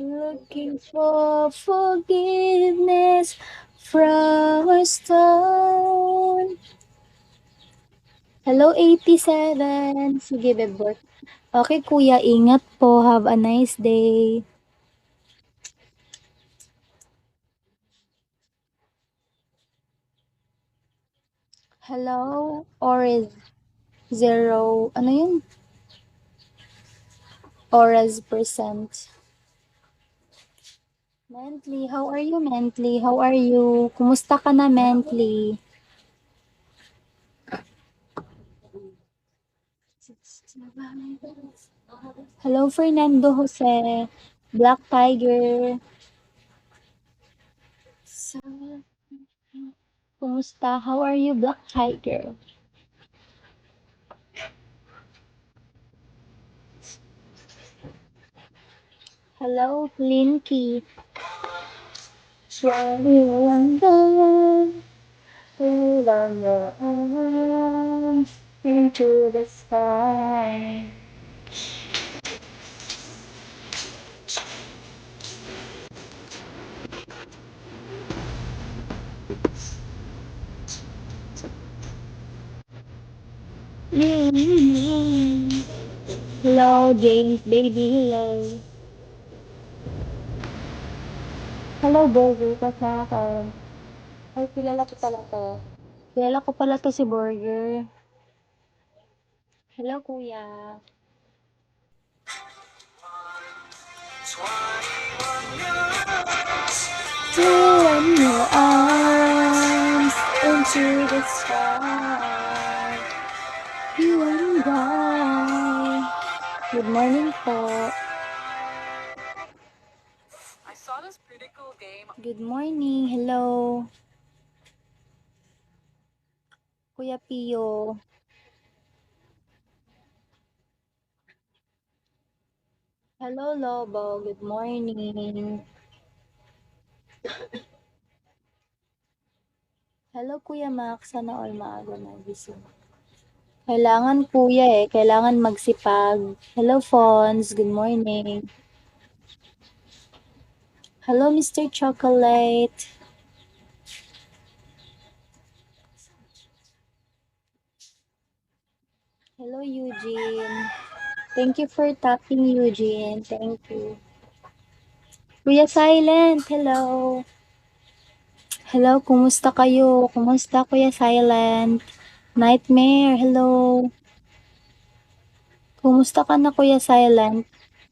Looking for forgiveness from a stone. Hello, 87. Sige, bebot. Okay, kuya, ingat po. Have a nice day. Hello, or zero, ano yun? Auras percent. Mentally, how are you, Mentally? How are you? Kumusta ka na, Mentally? Hello, Fernando Jose. Black Tiger. Kumusta? How are you, Black Tiger? Hello, Linky. On your arms into the sky. Hello, James, baby, hello. Hello, Burger, kasa ka. Ay, kilala ko pala to. Kilala ko pala to si Burger. Hello, kuya. In your arms into the sky. You and I. Good morning po. Good morning. Hello. Kuya Pio. Hello, Lobo. Good morning. Hello, Kuya Max. Sana all maaga nagising. Kailangan kuya kailangan magsipag. Hello, Fons. Good morning. Hello, Mr. Chocolate. Hello, Eugene. Thank you for tapping, Eugene. Thank you. Kuya Silent, hello. Hello, kumusta kayo? Kumusta, Kuya Silent? Nightmare, hello. Kumusta ka na, Kuya Silent?